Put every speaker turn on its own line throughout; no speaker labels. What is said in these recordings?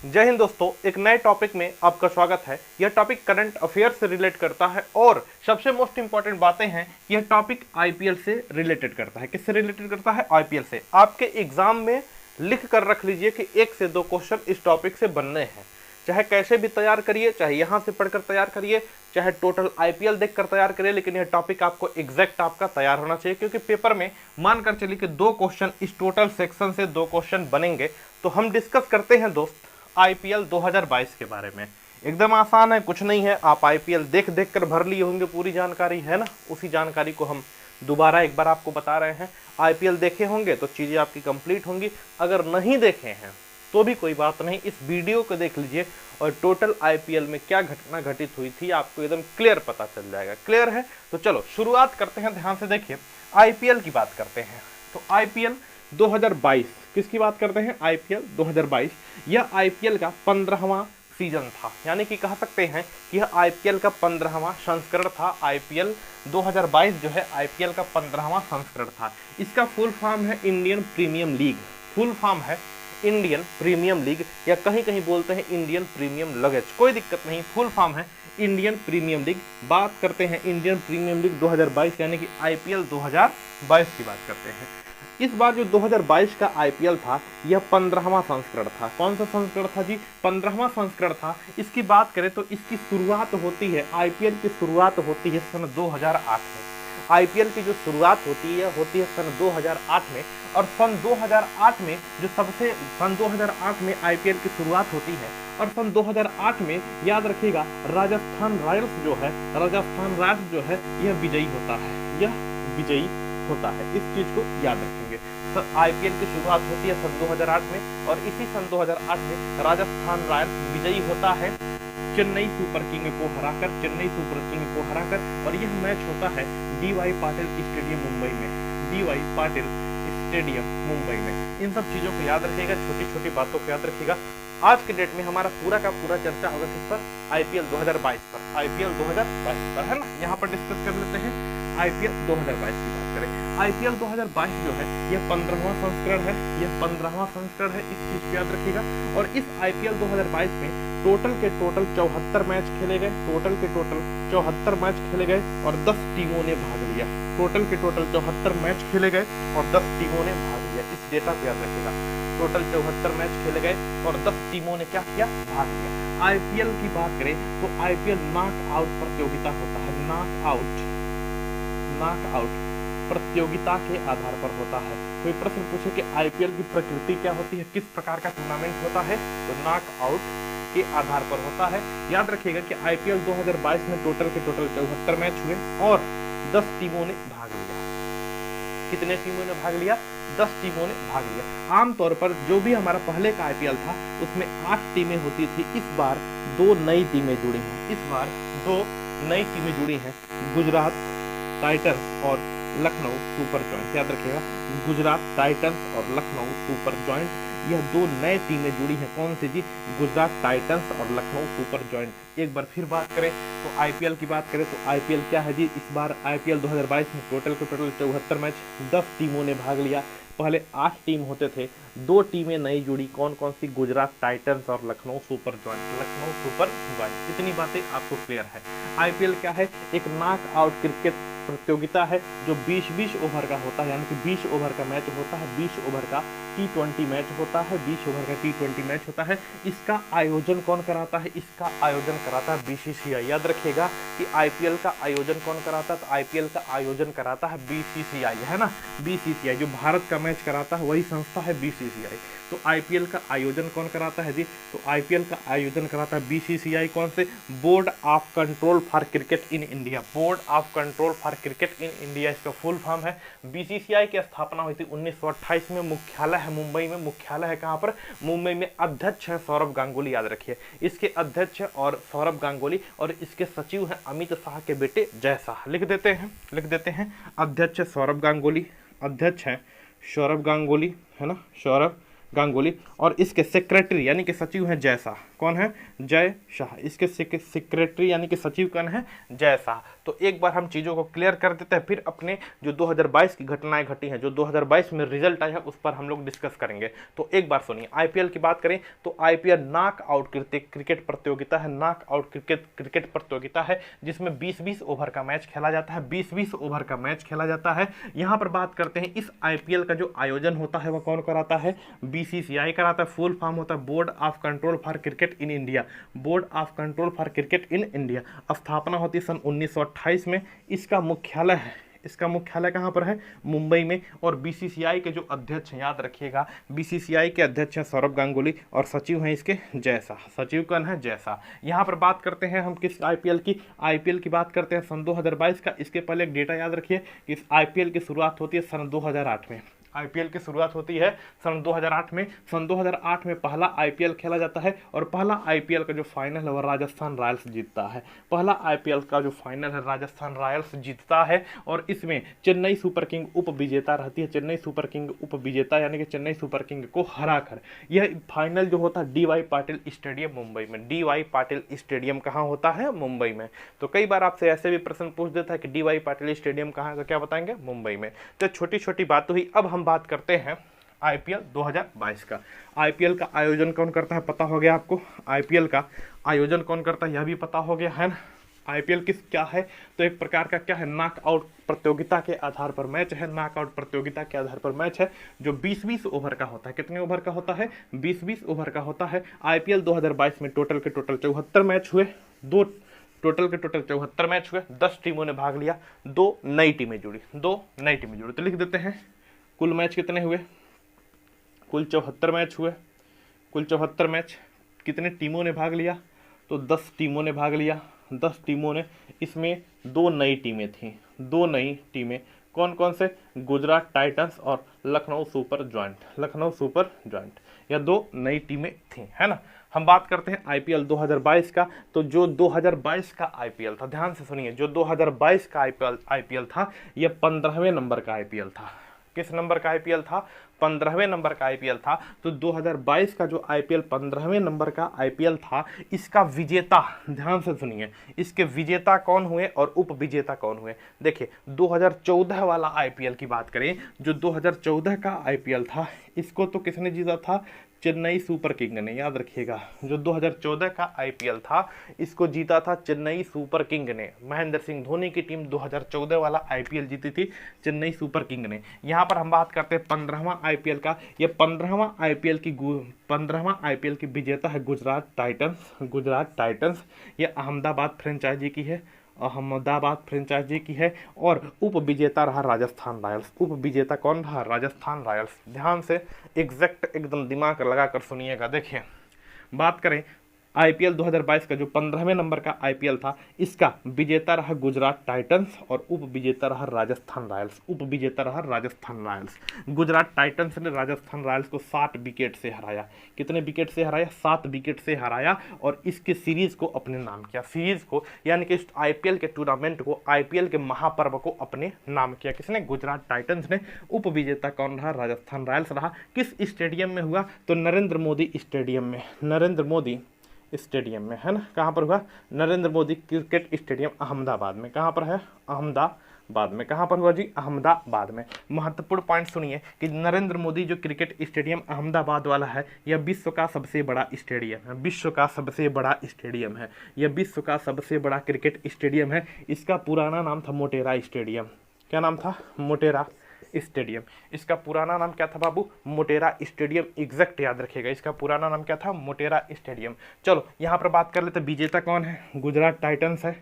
जय हिंद दोस्तों, एक नए टॉपिक में आपका स्वागत है। यह टॉपिक करंट अफेयर से रिलेट करता है और सबसे मोस्ट इंपॉर्टेंट बातें हैं, यह टॉपिक आईपीएल से रिलेटेड करता है। किससे रिलेटेड करता है? आईपीएल से। आपके एग्जाम में लिख कर रख लीजिए कि 1 से 2 क्वेश्चन इस टॉपिक से बनने हैं। चाहे कैसे भी तैयार करिए, चाहे यहाँ से पढ़कर तैयार करिए, चाहे टोटल आईपीएल देखकर तैयार करिए, लेकिन यह टॉपिक आपको एग्जैक्ट आपका तैयार होना चाहिए, क्योंकि पेपर में मानकर चलिए कि 2 क्वेश्चन इस टोटल सेक्शन से 2 क्वेश्चन बनेंगे। तो हम डिस्कस करते हैं दोस्त आईपीएल 2022 के बारे में। एकदम आसान है, कुछ नहीं है। आप आईपीएल देख कर भर लिए होंगे, पूरी जानकारी है ना। उसी जानकारी को हम दोबारा एक बार आपको बता रहे हैं। आईपीएल देखे होंगे तो चीज़ें आपकी कंप्लीट होंगी, अगर नहीं देखे हैं तो भी कोई बात नहीं, इस वीडियो को देख लीजिए और टोटल आईपीएल में क्या घटना घटित हुई थी आपको एकदम क्लियर पता चल जाएगा। क्लियर है? तो चलो शुरुआत करते हैं। ध्यान से देखिए, आईपीएल की बात करते हैं। तो आईपीएल 2022 किसकी बात करते हैं? आईपीएल 2022। यह आईपीएल का 15वां सीजन था, यानी कि कह सकते हैं कि यह आईपीएल का 15वां संस्करण था। आईपीएल 2022 जो है आईपीएल का 15वां संस्करण था। इसका फुल फॉर्म है Indian premium league. Full form है इंडियन प्रीमियम लीग, या कहीं कहीं बोलते हैं इंडियन प्रीमियम लगेज, कोई दिक्कत नहीं। फुल फॉर्म है इंडियन प्रीमियम लीग। बात करते हैं इंडियन प्रीमियम लीग 2022 यानी कि आईपीएल 2022 की बात करते हैं। इस बार जो 2022 का आईपीएल था, यह 15वां संस्करण था। कौन सा संस्करण था जी? 15वां संस्करण था। इसकी बात करें तो इसकी शुरुआत होती है, आईपीएल की शुरुआत होती है सन 2008 में। आईपीएल की जो शुरुआत होती है सन 2008 में। और सन 2008 में सन 2008 में आईपीएल की शुरुआत होती है। और सन 2008 में याद रखिएगा, राजस्थान रॉयल्स जो है यह विजयी होता है। यह विजयी होता है, इस चीज को याद रखेंगे। आईपीएल की शुरुआत होती है सन 2008 में, और इसी सन 2008 में राजस्थान रॉयल्स विजयी होता है चेन्नई सुपर किंग को हराकर। और यह मैच होता है डीवाई पाटिल स्टेडियम मुंबई में। इन सब चीजों को याद रखिएगा, छोटी छोटी बातों को याद रखिएगा। आज के डेट में हमारा पूरा का पूरा चर्चा होगा किस पर? आईपीएल 2022 पर। आईपीएल 2022 पर है ना, यहाँ पर डिस्कस कर लेते हैं आईपीएल 2022 की बात करें। आईपीएल 2022 जो है यह 15वां संस्करण है। इस चीज को याद रखिएगा। और इस आईपीएल 2022 में टोटल 74 मैच खेले गए। और 10 टीमों ने भाग लिया। टोटल 74 मैच खेले गए और 10 टीमों ने भाग लिया। इस डेटा को याद रखिएगा। टोटल 74 मैच खेले गए और 10 टीमों ने क्या किया? भाग लिया। आईपीएल की बात करें तो आईपीएल नॉकआउट प्रतियोगिता होता है। नॉकआउट प्रतियोगिता के आधार पर होता है। कोई प्रश्न पूछे कि आईपीएल की प्रकृति क्या होती है, किस प्रकार का टूर्नामेंट होता है, तो नॉकआउट के आधार पर होता है। याद रखिएगा कि आईपीएल 2022 में टोटल 74 मैच हुए और 10 टीमों ने भाग लिया। कितने टीमों ने भाग लिया? 10 टीमों ने भाग लिया। आमतौर पर जो भी हमारा पहले का आईपीएल था उसमें 8 टीमें होती थी। इस बार 2 नई टीमें जुड़ी हैं। गुजरात टाइटंस और लखनऊ सुपर जॉइंट। याद रखिएगा, गुजरात टाइटंस और लखनऊ सुपर जॉइंट, यह 2 नए टीमें जुड़ी हैं। कौन सी जी? गुजरात टाइटंस और लखनऊ सुपर जॉइंट। एक बार फिर बात करें तो आईपीएल की बात करें तो आईपीएल क्या है जी? इस बार आईपीएल 2022 में टोटल 74 मैच, 10 टीमों ने भाग लिया। पहले 8 टीम होते थे, 2 टीमें नई जुड़ी। कौन कौन सी? गुजरात टाइटंस और लखनऊ सुपर जॉइंट। इतनी बातें आपको क्लियर है। आईपीएल क्या है? एक नॉकआउट क्रिकेट प्रतियोगिता है जो 20-20 ओवर का होता है, यानी कि 20 ओवर का मैच होता है। 20 ओवर का T20 मैच होता है। इसका आयोजन कौन कराता है? इसका आयोजन कराता है बीसीसीआई। याद रखिएगा कि आईपीएल का आयोजन कौन कराता है? तो आईपीएल का आयोजन कराता है बीसीसीआई, है ना। बीसीसीआई जो भारत का मैच कराता है वही संस्था है बीसीसीआई। तो आईपीएल का आयोजन कौन कराता है जी? तो आईपीएल का आयोजन कराता है बीसीसीआई। कौन से? Board of control for cricket in India. इसका फुल फॉर्म है। बीसीसीआई की स्थापना हुई थी 1928 में। मुख्यालय है मुंबई में। मुख्यालय है कहां पर? मुंबई में। अध्यक्ष है सौरभ गांगुली। याद रखिए, इसके अध्यक्ष और सौरभ गांगुली, और इसके सचिव हैं अमित शाह के बेटे जय शाह। लिख देते हैं अध्यक्ष है सौरभ गांगुली, है ना, सौरभ गांगुली। और इसके सेक्रेटरी यानी कि सचिव हैं जय शाह। कौन है? जय शाह। इसके सेक्रेटरी यानी कि सचिव कौन है? जय शाह। तो एक बार हम चीज़ों को क्लियर कर देते हैं, फिर अपने जो 2022 की घटनाएं घटी हैं, जो 2022 में रिजल्ट आया है, उस पर हम लोग डिस्कस करेंगे। तो एक बार सुनिए, आईपीएल की बात करें तो आईपीएल नॉक आउट क्रिकेट प्रतियोगिता है, नॉक आउट क्रिकेट प्रतियोगिता है, जिसमें 20-20 ओवर का मैच खेला जाता है, 20-20 ओवर का मैच खेला जाता है। यहाँ पर बात करते हैं इस आईपीएल का जो आयोजन होता है वह कौन कराता है, बीसीसीआई कराता है। फुल फॉर्म होता है board of control for cricket in India, board of control for cricket in India. स्थापना होती है सन 1928 में। इसका मुख्यालय है, इसका मुख्यालय कहाँ पर है, मुंबई में। और बीसीसीआई के जो अध्यक्ष हैं, याद रखिएगा, बीसीसीआई के अध्यक्ष हैं सौरभ गांगुली और सचिव हैं इसके जैसा, सचिव कौन है, जैसा। यहाँ पर बात करते हैं हम किस आईपीएल की बात करते हैं सन 2022 का। इसके पहले एक डेटा याद रखिए कि इस आईपीएल की शुरुआत होती है सन 2008 में। आईपीएल की शुरुआत होती है सन 2008 में। सन 2008 में पहला आईपीएल खेला जाता है और पहला आईपीएल का जो फाइनल है वह राजस्थान रॉयल्स जीतता है। पहला आईपीएल का जो फाइनल है राजस्थान रॉयल्स जीतता है और इसमें चेन्नई सुपर किंग उप विजेता रहती है। चेन्नई सुपर किंग उप विजेता यानी कि चेन्नई सुपर किंग को हराकर। यह फाइनल जो होता है डीवाई पाटिल स्टेडियम मुंबई में। डीवाई पाटिल स्टेडियम कहाँ होता है, मुंबई में। तो कई बार आपसे ऐसे भी प्रश्न पूछ देता है कि डीवाई पाटिल स्टेडियम कहाँ का, क्या बताएंगे, मुंबई में। तो छोटी छोटी बात हुई। अब हम बात करते हैं आईपीएल 2022 का। आईपीएल का आयोजन कौन करता है, पता हो गया आपको। आईपीएल का आयोजन कौन करता है यह भी पता हो गया है ना। आईपीएल किस क्या है, तो एक प्रकार का क्या है, नॉकआउट प्रतियोगिता के आधार पर मैच है। नॉकआउट प्रतियोगिता के आधार पर मैच है जो 20-20 ओवर का होता है। कितने ओवर का होता है, 20-20 ओवर का होता है। आईपीएल 2022 में टोटल 74 मैच हुए। टोटल 74 मैच हुए। 10 टीमों ने भाग लिया, 2 नई टीमें जुड़ी। तो लिख देते हैं कुल मैच कितने हुए, कुल 74 मैच हुए। कुल 74 मैच, कितने टीमों ने भाग लिया, तो 10 टीमों ने भाग लिया। 10 टीमों ने, इसमें 2 नई टीमें थीं। 2 नई टीमें कौन कौन से, गुजरात टाइटंस और लखनऊ सुपर जॉइंट, या 2 नई टीमें थीं, है ना। हम बात करते हैं आईपीएल 2022 का। तो जो 2022 का आईपीएल था, ध्यान से सुनिए, जो 2022 का आईपीएल था यह 15वें नंबर का आईपीएल था। किस नंबर का आईपीएल था, 15वें नंबर का आईपीएल था। तो 2022 का जो आईपीएल 15वें नंबर का आईपीएल था, इसका विजेता, ध्यान से सुनिए, इसके विजेता कौन हुए और उप विजेता कौन हुए। देखिए 2014 वाला आईपीएल की बात करें, जो 2014 का आईपीएल था, इसको तो किसने जीता था, चेन्नई सुपर किंग ने। याद रखिएगा, जो 2014 का आईपीएल था इसको जीता था चेन्नई सुपर किंग ने। महेंद्र सिंह धोनी की टीम 2014 वाला आईपीएल जीती थी चेन्नई सुपर किंग ने। यहाँ पर हम बात करते हैं 15वां आईपीएल का। ये 15वां आईपीएल की विजेता है गुजरात टाइटंस। ये अहमदाबाद फ्रेंचाइजी की है, और उप विजेता रहा राजस्थान रॉयल्स। उप विजेता कौन रहा, राजस्थान रॉयल्स। ध्यान से एग्जैक्ट एकदम दिमाग लगाकर सुनिएगा। देखिए बात करें आईपीएल 2022 का जो 15वें नंबर का आईपीएल था, इसका विजेता रहा गुजरात टाइटंस और उप विजेता रहा राजस्थान रॉयल्स। गुजरात टाइटंस ने राजस्थान रॉयल्स को 7 विकेट से हराया। कितने विकेट से हराया, 7 विकेट से हराया, और इसके सीरीज को अपने नाम किया। सीरीज को यानी कि इस आईपीएल के टूर्नामेंट को, आईपीएल के महापर्व को अपने नाम किया। किसने, गुजरात टाइटंस ने। उप विजेता कौन रहा, राजस्थान रॉयल्स रहा। किस स्टेडियम में हुआ, तो नरेंद्र मोदी स्टेडियम में, है ना। कहाँ पर हुआ, नरेंद्र मोदी क्रिकेट स्टेडियम अहमदाबाद में। कहाँ पर है, अहमदाबाद में। कहाँ पर हुआ जी, अहमदाबाद में। महत्वपूर्ण पॉइंट सुनिए कि नरेंद्र मोदी जो क्रिकेट स्टेडियम अहमदाबाद वाला है, यह विश्व का सबसे बड़ा स्टेडियम है। यह विश्व का सबसे बड़ा क्रिकेट स्टेडियम है। इसका पुराना नाम था मोटेरा स्टेडियम। क्या नाम था, मोटेरा स्टेडियम। इसका पुराना नाम क्या था बाबू, मोटेरा स्टेडियम। एग्जैक्ट याद रखिएगा, इसका पुराना नाम क्या था, मोटेरा स्टेडियम। चलो यहाँ पर बात कर लेते, विजेता कौन है, गुजरात टाइटंस है।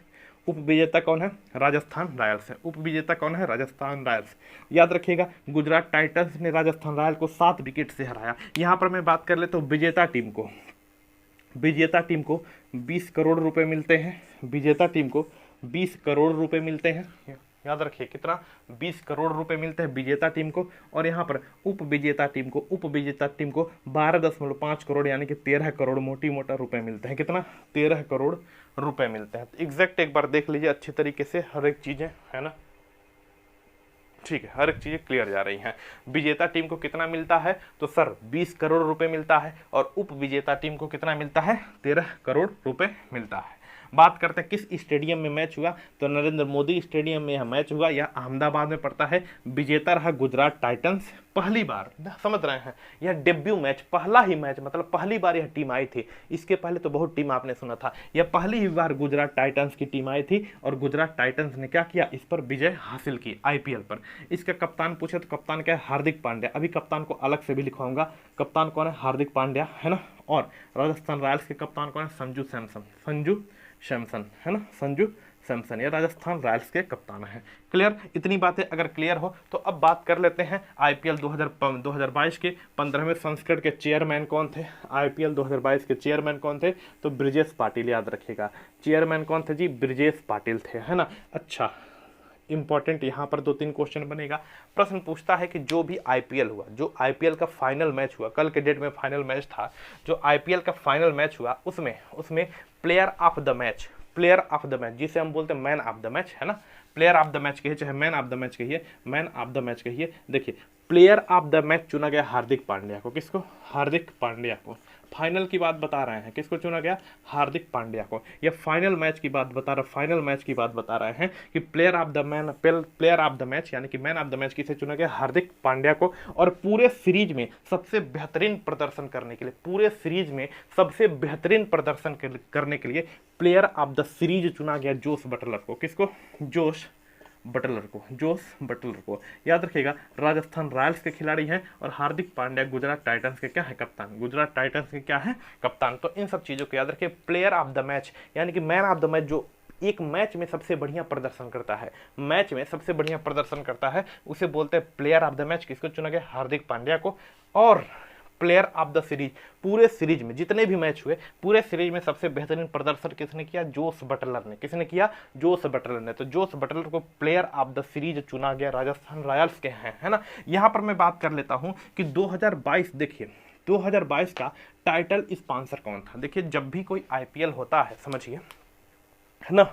उप विजेता कौन है, राजस्थान रॉयल्स है। उप विजेता कौन है, राजस्थान रॉयल्स। याद रखिएगा, गुजरात टाइटंस ने राजस्थान रॉयल्स को 7 विकेट से हराया। यहाँ पर मैं बात कर लेता हूँ विजेता टीम को 20 करोड़ रुपए मिलते हैं। विजेता टीम को 20 करोड़ रुपए मिलते हैं। याद रखिए कितना, 20 करोड़ रुपए मिलते हैं विजेता टीम को। और यहाँ पर उप विजेता टीम को 12.5 करोड़ यानी कि 13 करोड़ मोटी मोटा रुपए मिलते हैं। कितना, 13 करोड़ रुपए मिलते हैं। तो एग्जैक्ट एक बार देख लीजिए अच्छी तरीके से, हर एक चीजें, है ना, ठीक है, हर एक चीजें क्लियर जा रही हैं। विजेता टीम को कितना मिलता है, तो सर 20 करोड़ रुपए मिलता है, और उप विजेता टीम को कितना मिलता है, 13 करोड़ रुपए मिलता है। बात करते हैं किस स्टेडियम में मैच हुआ, तो नरेंद्र मोदी स्टेडियम में यह मैच हुआ। यह अहमदाबाद में पड़ता है। विजेता रहा गुजरात टाइटंस, पहली बार, समझ रहे हैं, यह डेब्यू मैच, पहला ही मैच, मतलब पहली बार यह टीम आई थी। इसके पहले तो बहुत टीम आपने सुना था, यह पहली ही बार गुजरात टाइटंस की टीम आई थी और गुजरात टाइटंस ने क्या किया, इस पर विजय हासिल की आईपीएल पर। इसका कप्तान पूछे तो कप्तान क्या है, हार्दिक पांड्या। अभी कप्तान को अलग से भी लिखवाऊंगा, कप्तान कौन है, हार्दिक पांड्या, है ना। और राजस्थान रॉयल्स के कप्तान कौन है, संजू सैमसन, संजू सैमसन, है ना, संजू सैमसन, ये राजस्थान रॉयल्स के कप्तान है। क्लियर, इतनी बातें अगर क्लियर हो तो अब बात कर लेते हैं आईपीएल 2022 के 15वें संस्करण के चेयरमैन कौन थे। आईपीएल 2022 के चेयरमैन कौन थे, तो ब्रिजेश पाटिल, याद रखिएगा। चेयरमैन कौन थे जी, ब्रिजेश पाटिल थे, है ना। अच्छा, इंपॉर्टेंट यहाँ पर 2-3 क्वेश्चन बनेगा। प्रश्न पूछता है कि जो भी आईपीएल हुआ, जो आईपीएल का फाइनल मैच हुआ, कल के डेट में फाइनल मैच था, जो आईपीएल का फाइनल मैच हुआ उसमें player of the match, player of the match जिसे हम बोलते हैं मैन ऑफ द मैच, है ना, प्लेयर ऑफ द मैच कहिए चाहे मैन ऑफ द मैच कहिए, मैन ऑफ द मैच कहिए। देखिए, प्लेयर ऑफ द मैच चुना गया हार्दिक पांड्या को। किसको, हार्दिक पांड्या को। फाइनल की बात बता रहे हैं, किसको चुना गया, हार्दिक पांड्या को। ये फाइनल मैच की बात बता रहे, फाइनल मैच की बात बता रहे हैं कि प्लेयर ऑफ द मैच यानी कि मैन ऑफ द मैच किसे चुना गया, हार्दिक पांड्या को। और पूरे सीरीज में सबसे बेहतरीन प्रदर्शन करने के लिए, पूरे सीरीज में सबसे बेहतरीन प्रदर्शन करने के लिए प्लेयर ऑफ द सीरीज चुना गया जोस बटलर को। किसको, जोस बटलर को, जोस बटलर को। याद रखिएगा, राजस्थान रॉयल्स के खिलाड़ी हैं और हार्दिक पांड्या गुजरात टाइटंस के क्या है, कप्तान, गुजरात टाइटंस के क्या है, कप्तान। तो इन सब चीज़ों को याद रखिए। प्लेयर ऑफ द मैच यानी कि मैन ऑफ द मैच, जो एक मैच में सबसे बढ़िया प्रदर्शन करता है, मैच में सबसे बढ़िया प्रदर्शन करता है, उसे बोलते हैं प्लेयर ऑफ द मैच। किसको चुना गया, हार्दिक पांड्या को। और प्लेयर ऑफ द सीरीज, पूरे सीरीज में जितने भी मैच हुए, पूरे सीरीज में सबसे बेहतरीन प्रदर्शन किसने किया, जोस बटलर ने। किसने किया, जोस बटलर ने। तो जोस बटलर को प्लेयर ऑफ द सीरीज चुना गया, राजस्थान रॉयल्स के हैं, है ना। यहां पर मैं बात कर लेता हूं कि 2022, देखिए 2022 का टाइटल स्पॉन्सर कौन था। देखिए, जब भी कोई आईपीएल होता है, समझिए, है ना,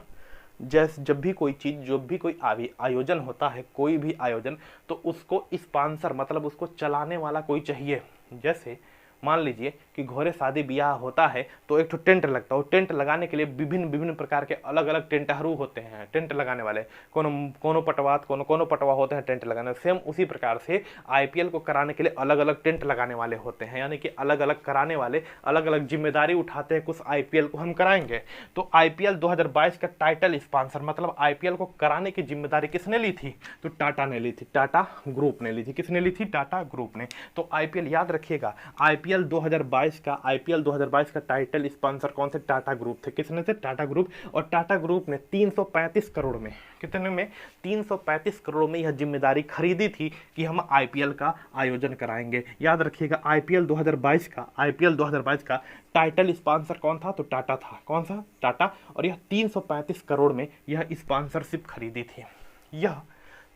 जैसे जब भी कोई चीज़, जब भी कोई आयोजन होता है, कोई भी आयोजन, तो उसको स्पॉन्सर मतलब उसको चलाने वाला कोई चाहिए। जैसे मान लीजिए कि घोड़े शादी ब्याह होता है तो एक तो टेंट लगता है, टेंट लगाने के लिए विभिन्न प्रकार के अलग अलग टेंटहरू होते हैं, टेंट लगाने वाले, कोनो पटवात, कोनो पटवा होते हैं टेंट लगाने। सेम उसी प्रकार से आईपीएल को कराने के लिए अलग अलग टेंट लगाने वाले होते हैं, यानी कि अलग अलग कराने वाले अलग अलग जिम्मेदारी उठाते हैं, कुछ आईपीएल को हम कराएंगे। तो आईपीएल 2022 का टाइटल स्पॉन्सर मतलब आईपीएल को कराने की जिम्मेदारी किसने ली थी, तो टाटा ने ली थी, टाटा ग्रुप ने ली थी। किसने ली थी, टाटा ग्रुप ने। तो आईपीएल याद रखिएगा, आईपीएल 2022 का टाइटल स्पॉन्सर कौन से, टाटा ग्रुप थे। किसने थे, टाटा ग्रुप। और टाटा ग्रुप ने 335 करोड़ में, कितने में, 335 करोड़ में यह जिम्मेदारी खरीदी थी कि हम आईपीएल का आयोजन कराएंगे। याद रखिएगा, आईपीएल 2022 का टाइटल स्पॉन्सर कौन था, तो टाटा था। कौन सा, टाटा। और यह 335 करोड़ में यह स्पॉन्सरशिप खरीदी थी, यह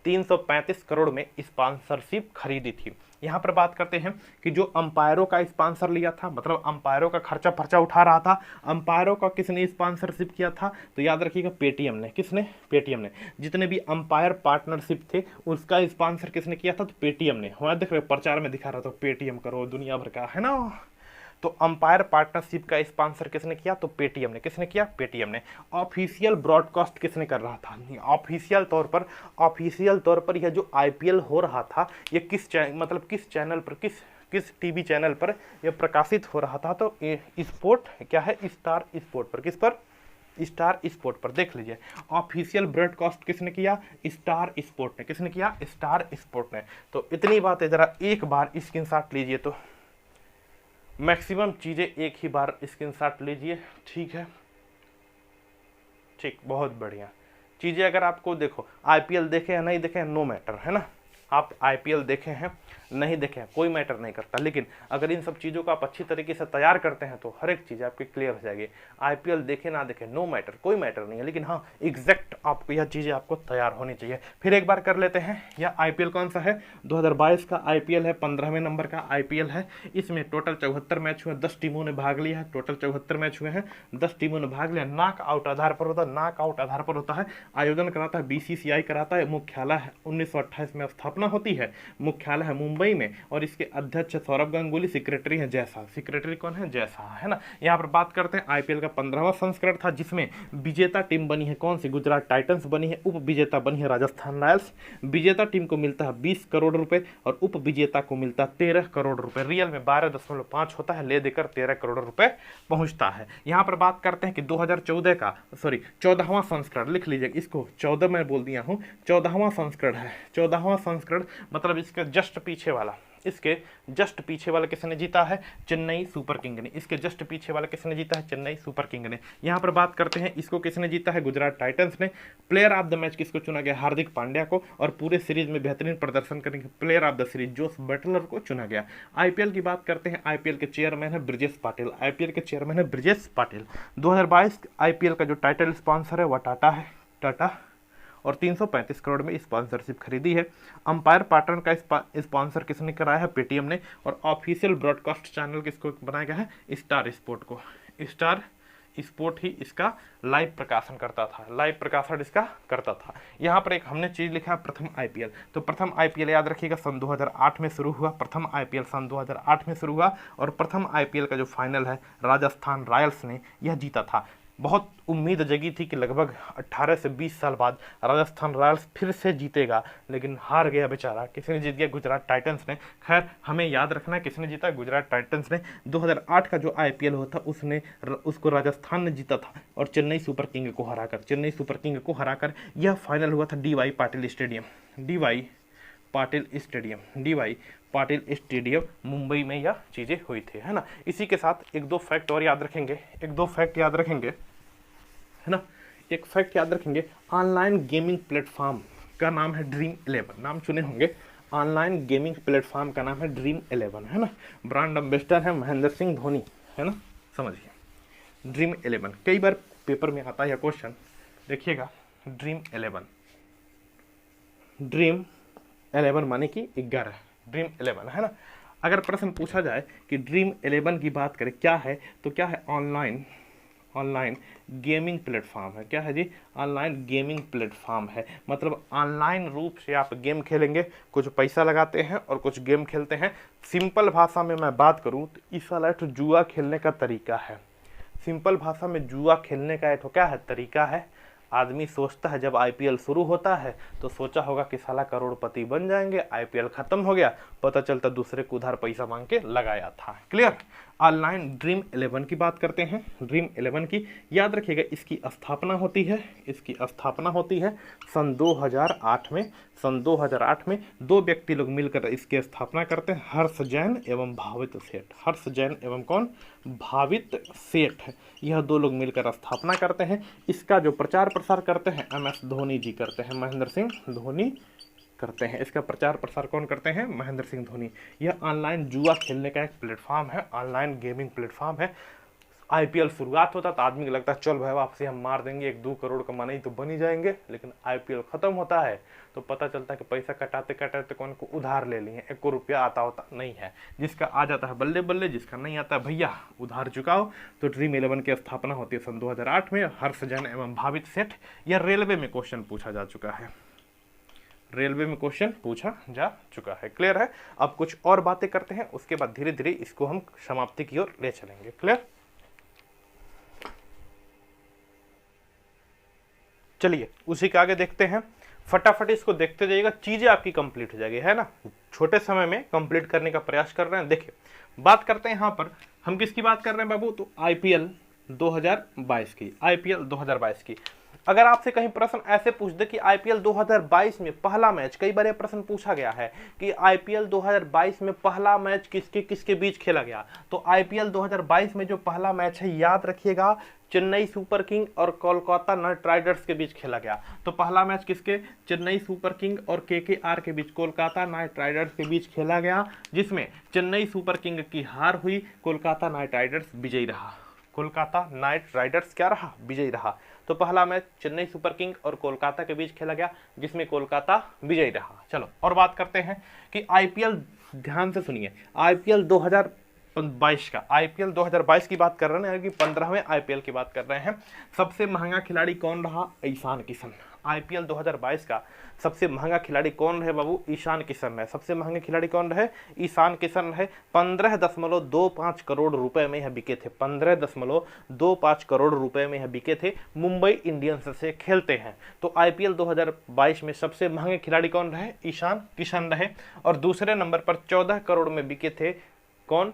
335 करोड़ में स्पॉन्सरशिप खरीदी थी। यहाँ पर बात करते हैं कि जो अंपायरों का स्पॉन्सर लिया था, मतलब अंपायरों का खर्चा उठा रहा था, अंपायरों का किसने स्पॉन्सरशिप किया था, तो याद रखिएगा पेटीएम ने। किसने, पेटीएम ने। जितने भी अंपायर पार्टनरशिप थे उसका स्पॉन्सर किसने किया था, तो पेटीएम ने। हमारे देख रहे प्रचार में दिखा रहा था पेटीएम करो दुनिया भर का, है ना। तो अंपायर पार्टनरशिप का स्पॉन्सर किसने किया, तो पेटीएम ने। किसने किया, पेटीएम ने। ऑफिशियल ब्रॉडकास्ट किसने कर रहा था, ऑफिशियल तौर पर यह जो आईपीएल हो रहा था, ये किस चैनल पर, किस टीवी चैनल पर यह प्रकाशित हो रहा था, तो स्पोर्ट क्या है, स्टार स्पोर्ट पर। किस पर, स्टार स्पोर्ट पर। देख लीजिए, ऑफिशियल ब्रॉडकास्ट किसने किया, स्टार स्पोर्ट ने। किसने किया, स्टार स्पोर्ट ने। तो इतनी बातें जरा एक बार स्क्रीनशॉट लीजिए, तो मैक्सिमम चीज़ें एक ही बार स्क्रीनशॉट लीजिए, ठीक है, ठीक, बहुत बढ़िया। चीज़ें अगर आपको, देखो आईपीएल देखे या नहीं देखे नो मैटर, है ना, आप आईपीएल देखे हैं नहीं देखे हैं कोई मैटर नहीं करता, लेकिन अगर इन सब चीज़ों को आप अच्छी तरीके से तैयार करते हैं तो हर एक चीज़ आपकी क्लियर हो जाएगी। आईपीएल देखे ना देखे नो मैटर, कोई मैटर नहीं है, लेकिन हाँ एग्जैक्ट आपको यह चीज़ें आपको तैयार होनी चाहिए। फिर एक बार कर लेते हैं, यह आईपीएल कौन सा है, 2022 का आईपीएल है, 15वें नंबर का आईपीएल है। इसमें टोटल 74 मैच हुए, 10 टीमों ने भाग लिया है, टोटल 74 मैच हुए हैं, 10 टीमों ने भाग लिया। नॉक आउट आधार पर होता है, नॉक आउट आधार पर होता है। आयोजन कराता है बीसीसीआई कराता है, मुख्यालय 1928 में स्थापना स्थापना होती है, मुख्यालय है मुंबई में, और इसके अध्यक्ष सौरभ गांगुली, सेक्रेटरी है जयशाह। सेक्रेटरी कौन है? जयशाह, है ना। यहाँ पर बात करते हैं आईपीएल का 15वां संस्करण था, जिसमें विजेता टीम बनी है कौन सी? गुजरात टाइटंस बनी है। उप विजेता बनी है राजस्थान रॉयल्स। विजेता टीम को मिलता है 20 करोड़ रुपए और उप विजेता को मिलता है 13 करोड़ रुपए। रियल में 12.5 होता है, ले देकर 13 करोड़ रुपए पहुंचता है। यहाँ पर बात करते हैं कि 2014 का 14वां संस्करण, लिख लीजिए इसको, 14 मैं बोल दिया हूँ, 14वां संस्करण है। 14वां संस्करण मतलब इसके जस्ट पीछे वाला, इसके जस्ट पीछे वाला किसने जीता है? चेन्नई सुपर किंग ने। इसके जस्ट पीछे वाला किसने जीता है? चेन्नई सुपर किंग ने। यहाँ पर बात करते हैं इसको किसने जीता है? गुजरात टाइटंस ने। प्लेयर ऑफ द मैच किसको चुना गया? हार्दिक पांड्या को। और पूरे सीरीज में बेहतरीन प्रदर्शन करने के player of the series Jos Buttler को चुना गया। आईपीएल की बात करते हैं, आईपीएल के चेयरमैन है ब्रिजेश पाटिल। आईपीएल के चेयरमैन है ब्रिजेश पाटिल। 2022 आईपीएल का जो टाइटल स्पॉन्सर है वह टाटा है, टाटा, और 335 करोड़ में स्पॉन्सरशिप खरीदी है। अंपायर पैटर्न का स्पॉन्सर किसने कराया है? पेटीएम ने। और ऑफिशियल ब्रॉडकास्ट चैनल किसको बनाया गया है? स्टार स्पोर्ट को। स्टार स्पोर्ट ही इसका लाइव प्रकाशन करता था, लाइव प्रकाशन इसका करता था। यहाँ पर एक हमने चीज लिखा है, प्रथम आईपीएल। तो प्रथम आईपीएल याद रखिएगा सन 2008 में शुरू हुआ। प्रथम आईपीएल सन 2008 में शुरू हुआ और प्रथम आईपीएल का जो फाइनल है राजस्थान रॉयल्स ने यह जीता था। बहुत उम्मीद जगी थी कि लगभग 18 से 20 साल बाद राजस्थान रॉयल्स फिर से जीतेगा, लेकिन हार गया बेचारा। किसने जीत गया? गुजरात टाइटंस ने। खैर हमें याद रखना है किसने जीता? गुजरात टाइटंस ने। 2008 का जो आईपीएल हुआ था उसको राजस्थान ने जीता था और चेन्नई सुपर किंग को हराकर यह फाइनल हुआ था डीवाई पाटिल स्टेडियम मुंबई में यह चीजें हुई थी, है ना। इसी के साथ एक दो फैक्ट और याद रखेंगे, है ना। एक फैक्ट याद रखेंगे, ऑनलाइन गेमिंग प्लेटफॉर्म का नाम है ड्रीम 11। नाम सुने होंगे, ऑनलाइन गेमिंग प्लेटफॉर्म का नाम है ड्रीम 11, है ना। ब्रांड एम्बेसडर है महेंद्र सिंह धोनी, है ना, समझिए। ड्रीम 11 कई बार पेपर में आता है यह क्वेश्चन, देखिएगा। ड्रीम 11 माने कि 11, ड्रीम 11, है ना। अगर प्रश्न पूछा जाए कि ड्रीम 11 की बात करें क्या है, तो क्या है? ऑनलाइन गेमिंग प्लेटफॉर्म है। क्या है जी? ऑनलाइन गेमिंग प्लेटफॉर्म है। मतलब ऑनलाइन रूप से आप गेम खेलेंगे, कुछ पैसा लगाते हैं और कुछ गेम खेलते हैं। सिंपल भाषा में मैं बात करूं तो इस वाला एक जुआ खेलने का तरीका है। सिंपल भाषा में जुआ खेलने का एक क्या है? तरीका है। आदमी सोचता है जब आईपीएल शुरू होता है तो सोचा होगा कि साला करोड़पति बन जाएंगे, आईपीएल खत्म हो गया, पता चलता दूसरे को उधार पैसा मांग के लगाया था। क्लियर? ऑनलाइन ड्रीम 11 की बात करते हैं। ड्रीम 11 की याद रखिएगा, इसकी स्थापना होती है सन 2008 में। दो व्यक्ति लोग मिलकर इसकी स्थापना करते हैं, हर्ष जैन एवं भावित सेठ। यह दो लोग मिलकर स्थापना करते हैं। इसका जो प्रचार प्रसार करते हैं MS धोनी जी करते हैं, महेंद्र सिंह धोनी करते हैं। इसका प्रचार प्रसार कौन करते हैं? महेंद्र सिंह धोनी। यह ऑनलाइन जुआ खेलने का एक प्लेटफॉर्म है, ऑनलाइन गेमिंग प्लेटफॉर्म है। आईपीएल शुरुआत होता तो आदमी को लगता है चल भाई वापसी हम मार देंगे, 1-2 करोड़ कमाने ही तो बन ही जाएंगे। लेकिन आईपीएल खत्म होता है तो पता चलता है कि पैसा कटाते कौन को उधार ले लिए, 1 रुपया आता होता नहीं है। जिसका आ जाता है बल्ले बल्ले, जिसका नहीं आता है भैया उधार चुकाओ। तो ड्रीम 11 की स्थापना होती है सन 2008 में। हर्ष जैन एवं भावित सेठ। यह रेलवे में क्वेश्चन पूछा जा चुका है, क्लियर है? अब कुछ और बातें करते हैं, उसके बाद धीरे धीरे इसको हम समाप्ति की ओर ले चलेंगे। क्लियर? चलिए उसी के आगे देखते हैं। फटाफट इसको देखते जाइएगा, चीजें आपकी कंप्लीट हो जाएगी, है ना। छोटे समय में कंप्लीट करने का प्रयास कर रहे हैं। देखिए बात करते हैं यहाँ पर हम किसकी बात कर रहे हैं बाबू? तो आईपीएल 2022 की। अगर आपसे कहीं प्रश्न ऐसे पूछ दे कि आईपीएल 2022 में पहला मैच, कई बार ये प्रश्न पूछा गया है कि आईपीएल 2022 में पहला मैच किसके बीच खेला गया, तो आईपीएल 2022 में जो पहला मैच है याद रखिएगा चेन्नई सुपर किंग और कोलकाता नाइट राइडर्स के बीच खेला गया। तो पहला मैच किसके? चेन्नई सुपर किंग और केकेआर के बीच, कोलकाता नाइट राइडर्स के बीच खेला गया, जिसमें चेन्नई सुपर किंग की हार हुई, कोलकाता नाइट राइडर्स विजयी रहा। कोलकाता नाइट राइडर्स क्या रहा? विजयी रहा। तो पहला मैच चेन्नई सुपर किंग और कोलकाता के बीच खेला गया, जिसमें कोलकाता विजयी रहा। चलो और बात करते हैं कि आईपीएल, ध्यान से सुनिए, आईपीएल 2022 की बात कर रहे हैं, यानी कि 15वें आईपीएल की बात कर रहे हैं। सबसे महंगा खिलाड़ी कौन रहा? ईशान किशन। आईपीएल 2022 का सबसे महंगा खिलाड़ी कौन रहे बाबू? ईशान किशन रहे। सबसे महंगे खिलाड़ी कौन रहे? ईशान किशन रहे। 15.25 करोड़ रुपए में यह बिके थे। 15.25 करोड़ रुपए में यह बिके थे। मुंबई इंडियंस से खेलते हैं। तो आईपीएल 2022 में सबसे महंगे खिलाड़ी कौन रहे? ईशान किशन रहे। और दूसरे नंबर पर 14 करोड़ में बिके थे कौन?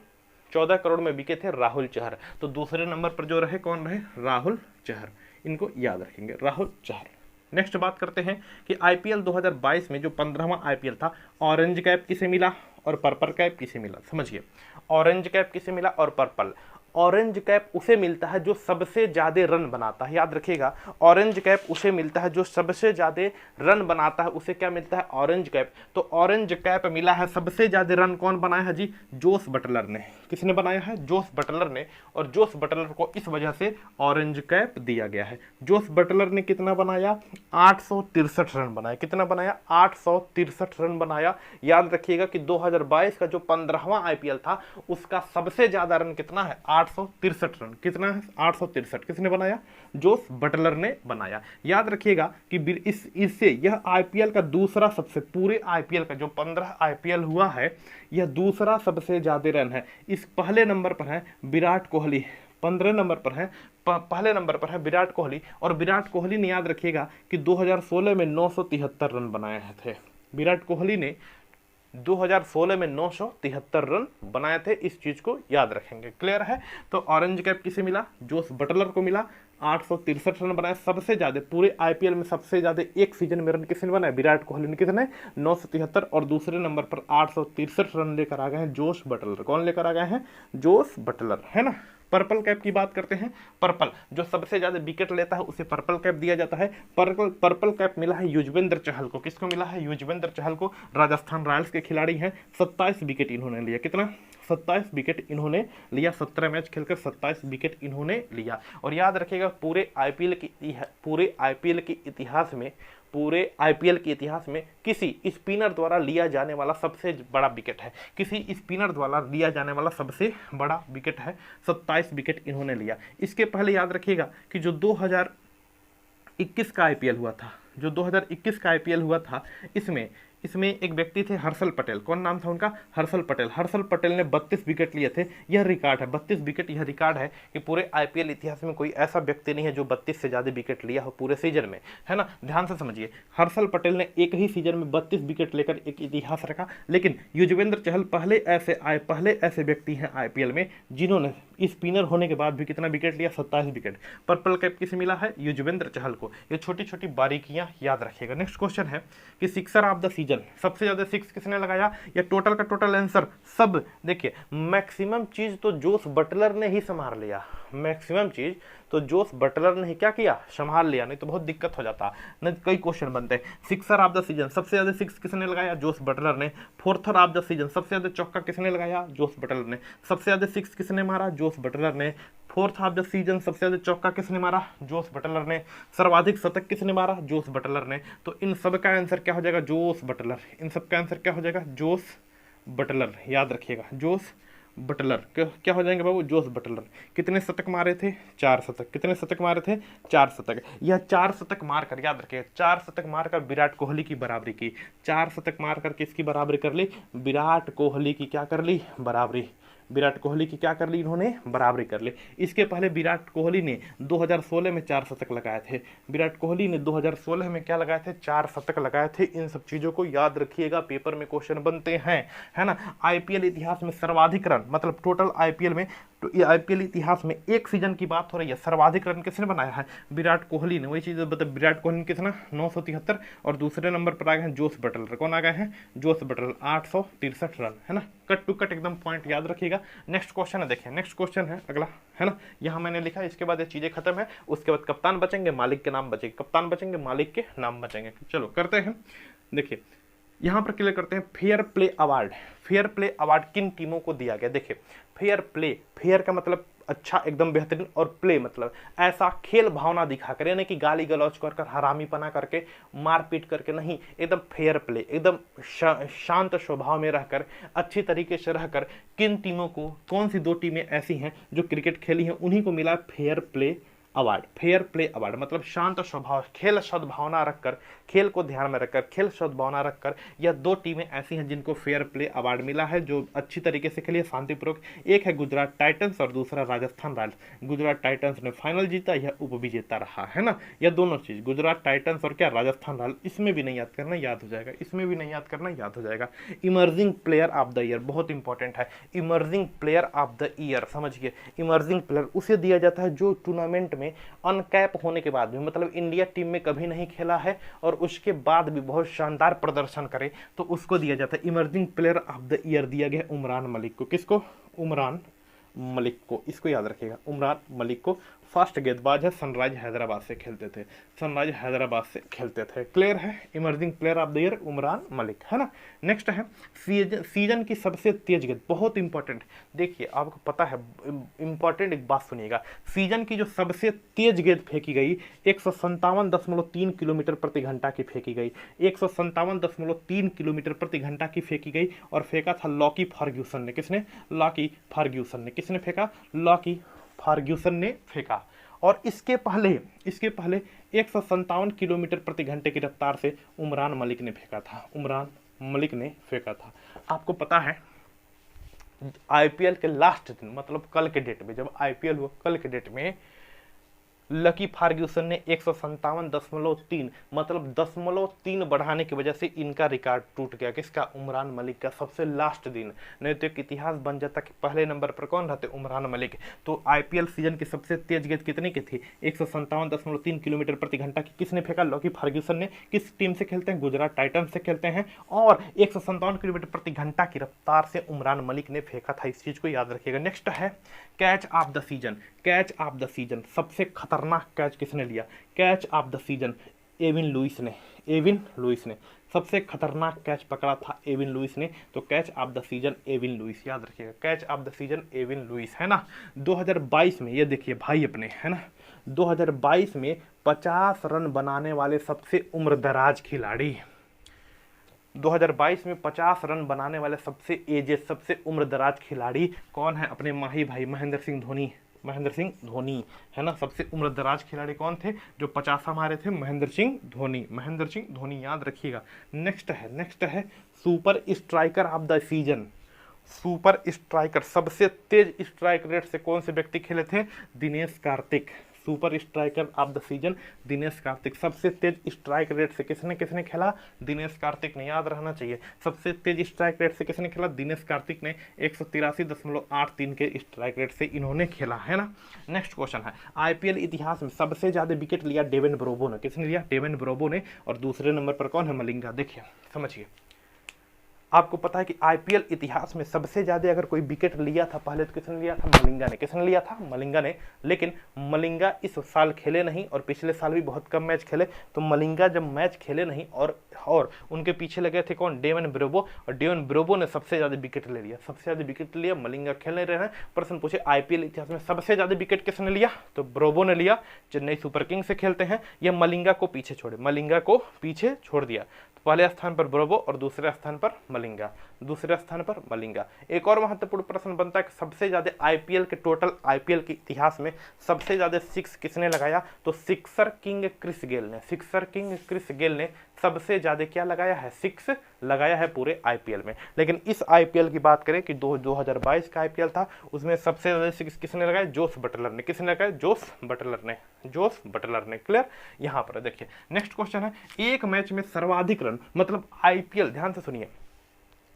14 करोड़ में बिके थे राहुल चहर। तो दूसरे नंबर पर जो रहे कौन रहे? राहुल चहर। इनको याद रखेंगे, राहुल चहर। नेक्स्ट बात करते हैं कि आईपीएल 2022 में जो 15वां आईपीएल था, ऑरेंज कैप किसे मिला और पर्पल कैप किसे मिला? समझिए, ऑरेंज कैप किसे मिला और पर्पल। ऑरेंज कैप उसे मिलता है जो सबसे ज्यादा रन बनाता है। याद रखिएगा, ऑरेंज कैप उसे मिलता है जो सबसे ज्यादा रन बनाता है, उसे क्या मिलता है? Orange cap. तो ऑरेंज कैप मिला है, सबसे ज्यादा रन कौन बनाया है जी? जोस बटलर ने। किसने बनाया है? जोस बटलर ने। और जोस बटलर को इस वजह से ऑरेंज कैप दिया गया है। जोस बटलर ने कितना बनाया? 863 रन बनाया। कितना बनाया? 863 रन बनाया। याद रखिएगा कि 2022 का जो 15वां आईपीएल था उसका सबसे ज्यादा रन कितना है? 863 रन। कितना है? 863। किसने बनाया? जोस बटलर ने बनाया। याद रखिएगा कि इससे यह आईपीएल का दूसरा सबसे, पूरे आईपीएल का जो 15 आईपीएल हुआ है, यह दूसरा सबसे ज्यादा रन है। इस पहले नंबर पर है विराट कोहली, 15 नंबर पर है, पहले नंबर पर है विराट कोहली। और विराट कोहली ने, याद रखिएगा कि 2016 में 973 रन बनाए थे। विराट कोहली ने 2016 में 973 रन बनाए थे। इस चीज को याद रखेंगे। क्लियर है? तो ऑरेंज कैप किसे मिला? जोस बटलर को मिला। 863 रन बनाए। सबसे ज्यादा पूरे आईपीएल में सबसे ज्यादा एक सीजन में रन किसने बनाए? विराट कोहली ने। कितने? 973। और दूसरे नंबर पर 863 रन लेकर आ गए हैं जोस बटलर। कौन लेकर आ गए हैं? जोस बटलर, है ना। पर्पल कैप की बात करते हैं। पर्पल, जो सबसे ज्यादा विकेट लेता है उसे पर्पल कैप दिया जाता है। पर्पल कैप मिला है युजवेंद्र चहल को। किसको मिला है? युजवेंद्र चहल को। राजस्थान रॉयल्स के खिलाड़ी हैं। 27 विकेट इन्होंने लिया। कितना? 27 विकेट इन्होंने लिया। 17 मैच खेलकर 27 विकेट इन्होंने लिया। और याद रखिएगा, पूरे आईपीएल के इतिहास में किसी स्पिनर द्वारा लिया जाने वाला सबसे बड़ा विकेट है। किसी स्पिनर द्वारा लिया जाने वाला सबसे बड़ा विकेट है। 27 विकेट इन्होंने लिया। इसके पहले याद रखिएगा कि जो 2021 का आईपीएल हुआ था, जो 2021 का आईपीएल हुआ था, इसमें एक व्यक्ति थे हर्षल पटेल। कौन नाम था उनका? हर्षल पटेल। हर्षल पटेल ने 32 विकेट लिए थे। यह रिकॉर्ड है, 32 विकेट यह रिकॉर्ड है कि पूरे आईपीएल इतिहास में कोई ऐसा व्यक्ति नहीं है जो 32 से ज्यादा विकेट लिया हो पूरे सीजन में, है ना। ध्यान से समझिए, हर्षल पटेल ने एक ही सीजन में 32 विकेट लेकर एक इतिहास रखा। लेकिन युजवेंद्र चहल पहले ऐसे व्यक्ति हैं आईपीएल में जिन्होंने स्पिनर होने के बाद भी कितना विकेट लिया? 27 विकेट। पर्पल कैप किसे मिला है? युजवेंद्र चहल को। ये छोटी छोटी बारीकियां याद रखिएगा। नेक्स्ट क्वेश्चन है कि सिक्सर ऑफ द सीजन, सबसे ज्यादा सिक्स किसने लगाया? या टोटल का टोटल आंसर सब देखिए, मैक्सिमम चीज तो जोस बटलर ने ही संभाल लिया। मैक्सिमम चीज तो जोस बटलर ने ही क्या किया? संभाल लिया। नहीं तो बहुत दिक्कत हो जाता, नहीं कई क्वेश्चन बनते हैं। सिक्सर ऑफ द सीजन, सबसे ज्यादा सिक्स किसने लगाया? जोस बटलर ने। फोर्थर ऑफ द सीजन, सबसे ज्यादा चौका किसने लगाया? जोस बटलर ने। सबसे ज्यादा सिक्स किसने मारा? जोस बटलर ने। फोर्थ ऑफ द सीजन सबसे ज्यादा चौका किसने मारा? जोस बटलर ने। सर्वाधिक शतक किसने मारा? जोस बटलर ने। तो इन सब का आंसर क्या हो जाएगा? Jos Buttler. इन सब का आंसर क्या हो जाएगा? Jos Buttler. याद रखिएगा, जोस बटलर। क्या हो जाएंगे बाबू? Jos Buttler. कितने शतक मारे थे? 4 शतक। कितने शतक मारे थे? 4 शतक। यह 4 शतक मारकर, याद रखिएगा, 4 शतक मारकर विराट कोहली की बराबरी की। 4 शतक मारकर किसकी बराबरी कर ली? विराट कोहली की क्या कर ली? बराबरी। विराट कोहली की क्या कर ली? इन्होंने बराबरी कर ली। इसके पहले विराट कोहली ने 2016 में 4 शतक लगाए थे। विराट कोहली ने 2016 में क्या लगाए थे? 4 शतक लगाए थे। इन सब चीजों को याद रखिएगा, पेपर में क्वेश्चन बनते हैं, है ना। आईपीएल इतिहास में सर्वाधिक रन, मतलब टोटल आईपीएल में, तो ये आईपीएल इतिहास में एक सीजन की बात हो रही है, सर्वाधिक रन किसने बनाया है? विराट कोहली ने। वही चीज मतलब विराट कोहली ने कितना? 973। और दूसरे नंबर पर आ गए हैं जोस बटलर। कौन आ गए हैं? जोस बटलर, 863 रन, है ना। कट टू कट एकदम पॉइंट याद रखिएगा। नेक्स्ट क्वेश्चन है, देखिए नेक्स्ट क्वेश्चन है अगला, है ना। यहाँ मैंने लिखा है, इसके बाद ये चीजें खत्म है। उसके बाद कप्तान बचेंगे, मालिक के नाम बचेंगे। कप्तान बचेंगे, मालिक के नाम बचेंगे। चलो करते हैं। देखिए यहाँ पर क्लियर करते हैं। Fair play award. Fair play award किन टीमों को दिया गया? देखिए फेयर प्ले, फेयर का मतलब अच्छा, एकदम बेहतरीन, और प्ले मतलब ऐसा खेल भावना दिखाकर, यानी कि गाली गलौज कर हरामीपना करके, मारपीट करके नहीं, एकदम फेयर प्ले, एकदम शांत स्वभाव में रहकर, अच्छी तरीके से रहकर, किन टीमों को, कौन सी 2 टीमें ऐसी हैं जो क्रिकेट खेली हैं, उन्हीं को मिला fair play award, fair play award मतलब शांत स्वभाव, खेल सद्भावना रखकर, खेल को ध्यान में रखकर, खेल सद्भावना रखकर यह 2 टीमें ऐसी हैं जिनको फेयर प्ले अवार्ड मिला है, जो अच्छी तरीके से खेली, शांतिपूर्वक। एक है गुजरात टाइटंस और दूसरा राजस्थान रॉयल्स। गुजरात टाइटंस ने फाइनल जीता, यह उपविजेता रहा है ना। यह दोनों चीज गुजरात टाइटंस और क्या राजस्थान रॉयल्स, इसमें भी नहीं याद करना, याद हो जाएगा, इसमें भी नहीं याद करना, याद हो जाएगा। Emerging player of the year बहुत इंपॉर्टेंट है, emerging player of the year समझिए। इमर्जिंग प्लेयर उसे दिया जाता है जो टूर्नामेंट में अनकैप होने के बाद भी, मतलब इंडिया टीम में कभी नहीं खेला है और उसके बाद भी बहुत शानदार प्रदर्शन करे, तो उसको दिया जाता है। Emerging player of the year दिया गया उमरान मलिक को। किसको? उमरान मलिक को, इसको याद रखिएगा, उमरान मलिक को। फास्ट गेंदबाज है, सनराइज हैदराबाद से खेलते थे, सनराइज हैदराबाद से खेलते थे। क्लियर है? Emerging player of the year Umran Malik, है ना। नेक्स्ट है सीजन की सबसे तेज गेंद, बहुत इंपॉर्टेंट। देखिए आपको पता है, इंपॉर्टेंट एक बात सुनिएगा, सीजन की जो सबसे तेज गेंद फेंकी गई 157.3 किलोमीटर प्रति घंटा की फेंकी गई, 157.3 किलोमीटर प्रति घंटा की फेंकी गई, और फेंका था लॉकी फर्ग्यूसन ने। किसने? लॉकी फर्ग्यूसन ने। किसने फेंका? लॉकी फर्ग्यूसन ने फेंका। और इसके पहले 157 किलोमीटर प्रति घंटे की रफ्तार से उमरान मलिक ने फेंका था, उमरान मलिक ने फेंका था। आपको पता है आईपीएल के लास्ट दिन, मतलब कल के डेट में, जब आईपीएल हुआ कल के डेट में, लकी फर्ग्यूसन ने 157.3 मतलब 0.3 बढ़ाने की वजह से इनका रिकॉर्ड टूट गया। किसका? उमरान मलिक का। सबसे लास्ट दिन, नहीं तो एक इतिहास बन जाता कि पहले नंबर पर कौन रहते? उमरान मलिक। तो आईपीएल सीजन की सबसे तेज गेंद कितने की थी? 157.3 किलोमीटर प्रति घंटा की। किसने फेंका? लकी फर्ग्यूसन ने। किस टीम से खेलते हैं? गुजरात टाइटंस से खेलते हैं, और 157 किलोमीटर प्रति घंटा की रफ्तार से उमरान मलिक ने फेंका था। इस चीज को याद रखिएगा। नेक्स्ट है catch of the season. Catch of the season, सबसे खतरनाक कैच किसने लिया? Catch of the season Evin Lewis ने। एविन लुइस ने सबसे खतरनाक कैच पकड़ा था, एविन लुइस ने। तो catch of the season Evin Lewis, याद रखिएगा, catch of the season Evin Lewis, है ना। 2022 में ये देखिए भाई अपने, है ना, 2022 में 50 रन बनाने वाले सबसे उम्रदराज खिलाड़ी, 2022 में 50 रन बनाने वाले सबसे एजेड, सबसे उम्रदराज खिलाड़ी कौन है? अपने माही भाई महेंद्र सिंह धोनी। महेंद्र सिंह धोनी, है ना। सबसे उम्रदराज खिलाड़ी कौन थे जो 50 मारे थे? महेंद्र सिंह धोनी, महेंद्र सिंह धोनी, याद रखिएगा। नेक्स्ट है super striker of the season. Super striker, सबसे तेज स्ट्राइक रेट से कौन से व्यक्ति खेले थे? Dinesh Karthik. Super striker of the season Dinesh Karthik. सबसे तेज स्ट्राइक रेट से किसने खेला? दिनेश कार्तिक ने, याद रहना चाहिए। सबसे तेज स्ट्राइक रेट से किसने खेला? दिनेश कार्तिक ने। 183.83 के स्ट्राइक रेट से इन्होंने खेला, है ना। नेक्स्ट क्वेश्चन है, आईपीएल इतिहास में सबसे ज्यादा विकेट लिया डेविन ब्रोबो ने। किसने लिया? डेविन ब्रोबो ने। और दूसरे नंबर पर कौन है? मलिंगा। देखिए समझिए, आपको पता है कि आईपीएल इतिहास में सबसे ज्यादा अगर कोई विकेट लिया था पहले तो किसने लिया था? मलिंगा ने। किसने लिया था? मलिंगा ने। लेकिन मलिंगा इस साल खेले नहीं और पिछले साल भी बहुत कम मैच खेले, तो मलिंगा जब मैच खेले नहीं और उनके पीछे लगे थे कौन? डेविन ब्रोबो। और डेविन ब्रोबो ने सबसे ज्यादा विकेट ले लिया, सबसे ज्यादा विकेट लिया। मलिंगा खेल नहीं रहे हैं। प्रश्न पूछे आईपीएल इतिहास में सबसे ज्यादा विकेट किसने लिया? तो ब्रोबो ने लिया। चेन्नई सुपर किंग्स से खेलते हैं। यह मलिंगा को पीछे छोड़े, मलिंगा को पीछे छोड़ दिया। पहले स्थान पर ब्रोबो और दूसरे स्थान पर मलिंगा, दूसरे स्थान पर मलिंगा। एक और महत्वपूर्ण प्रश्न बनता है कि सबसे ज्यादा आईपीएल के टोटल आईपीएल के इतिहास में सबसे ज्यादा सिक्स किसने लगाया? तो सिक्सर किंग क्रिस गेल ने। सिक्सर किंग क्रिस गेल ने सबसे ज्यादा क्या लगाया है? सिक्स लगाया है पूरे आईपीएल में। लेकिन इस आईपीएल की बात करें कि 2022 का आईपीएल था, उसमें सबसे ज्यादा सिक्स किसने लगाया? जोस बटलर ने। किसने लगाया? जोस बटलर ने, जोस बटलर ने। क्लियर? यहां पर देखिए नेक्स्ट क्वेश्चन है, एक मैच में सर्वाधिक रन, मतलब आईपीएल, ध्यान से सुनिए,